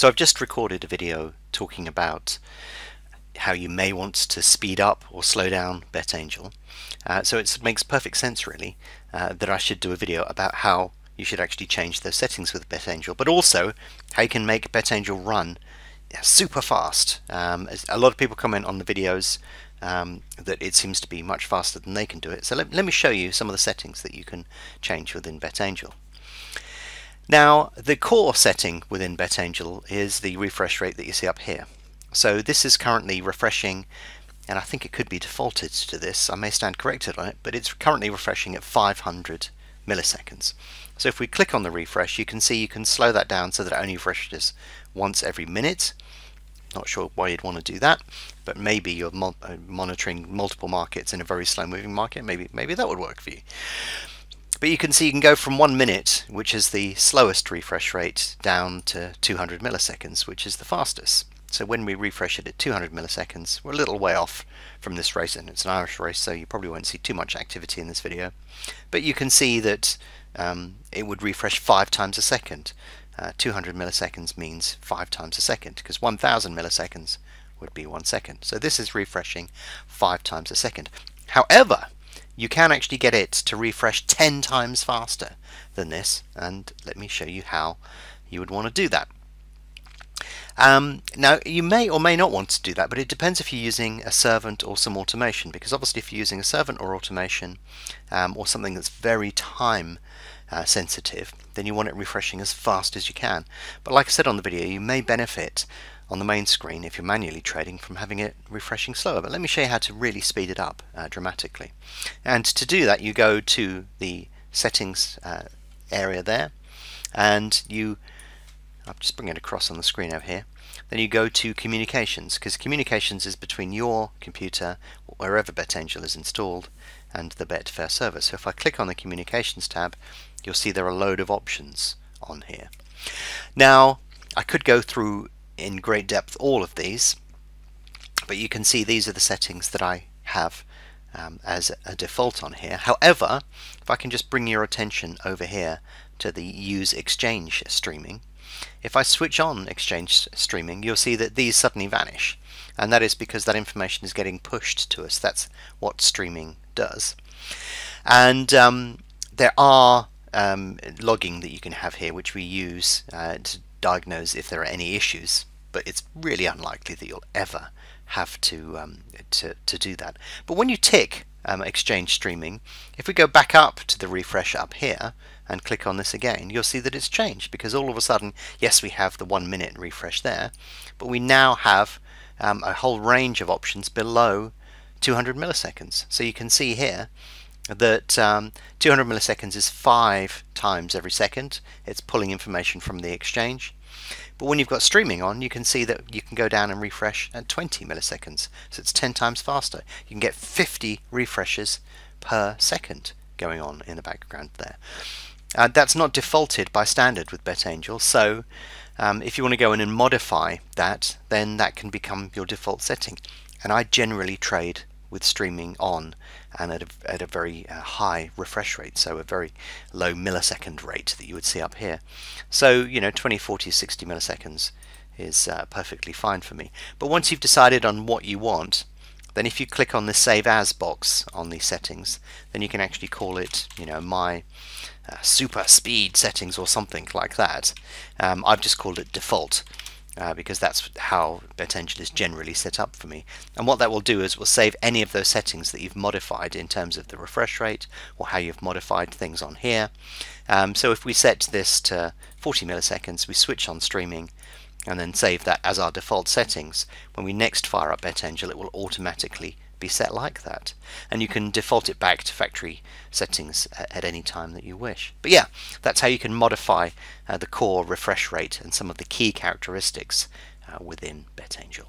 So I've just recorded a video talking about how you may want to speed up or slow down BetAngel. So it makes perfect sense really that I should do a video about how you should actually change those settings with BetAngel, but also how you can make BetAngel run super fast. A lot of people comment on the videos that it seems to be much faster than they can do it. So let me show you some of the settings that you can change within BetAngel. Now, the core setting within BetAngel is the refresh rate that you see up here. So this is currently refreshing, and I think it could be defaulted to this. I may stand corrected on it, but it's currently refreshing at 500 milliseconds. So if we click on the refresh, you can see you can slow that down so that it only refreshes once every minute. Not sure why you'd want to do that, but maybe you're monitoring multiple markets in a very slow moving market. Maybe that would work for you. But you can see you can go from 1 minute, which is the slowest refresh rate, down to 200 milliseconds, which is the fastest. So when we refresh it at 200 milliseconds, we're a little way off from this race, and it's an Irish race, so you probably won't see too much activity in this video. But you can see that it would refresh 5 times a second. 200 milliseconds means 5 times a second, because 1000 milliseconds would be 1 second. So this is refreshing 5 times a second. However, you can actually get it to refresh 10 times faster than this, and let me show you how you would want to do that. Now, you may or may not want to do that, but it depends if you're using a servant or some automation, because obviously if you're using a servant or automation or something that's very time sensitive, then you want it refreshing as fast as you can. But like I said on the video, you may benefit on the main screen if you're manually trading from having it refreshing slower. But let me show you how to really speed it up dramatically. And to do that, you go to the settings area there, and I'll just bring it across on the screen over here. Then you go to communications, because communications is between your computer, wherever BetAngel is installed, and the Betfair server. So if I click on the communications tab, you'll see there are a load of options on here. Now, I could go through in great depth all of these, but you can see these are the settings that I have as a default on here. However, if I can just bring your attention over here to the use exchange streaming, if I switch on exchange streaming, you'll see that these suddenly vanish, and that is because that information is getting pushed to us. That's what streaming does. And there are logging that you can have here, which we use to diagnose if there are any issues, but it's really unlikely that you'll ever have to do that. But when you tick exchange streaming, if we go back up to the refresh up here and click on this again, you'll see that it's changed, because all of a sudden, yes, we have the 1 minute refresh there, but we now have a whole range of options below 200 milliseconds. So you can see here that 200 milliseconds is 5 times every second. It's pulling information from the exchange. But when you've got streaming on, you can see that you can go down and refresh at 20 milliseconds. So it's 10 times faster. You can get 50 refreshes per second going on in the background there. That's not defaulted by standard with BetAngel, so if you want to go in and modify that, then that can become your default setting. And I generally trade with streaming on and at a very high refresh rate, so a very low millisecond rate that you would see up here. So 20, 40, 60 milliseconds is perfectly fine for me. But once you've decided on what you want, then if you click on the Save As box on the settings, then you can actually call it my super speed settings or something like that. I've just called it default, because that's how BetAngel is generally set up for me. And what that will do is will save any of those settings that you've modified in terms of the refresh rate or how you've modified things on here. So if we set this to 40 milliseconds, we switch on streaming and then save that as our default settings, when we next fire up BetAngel, it will automatically be set like that, and you can default it back to factory settings at any time that you wish. But yeah, that's how you can modify the core refresh rate and some of the key characteristics within BetAngel.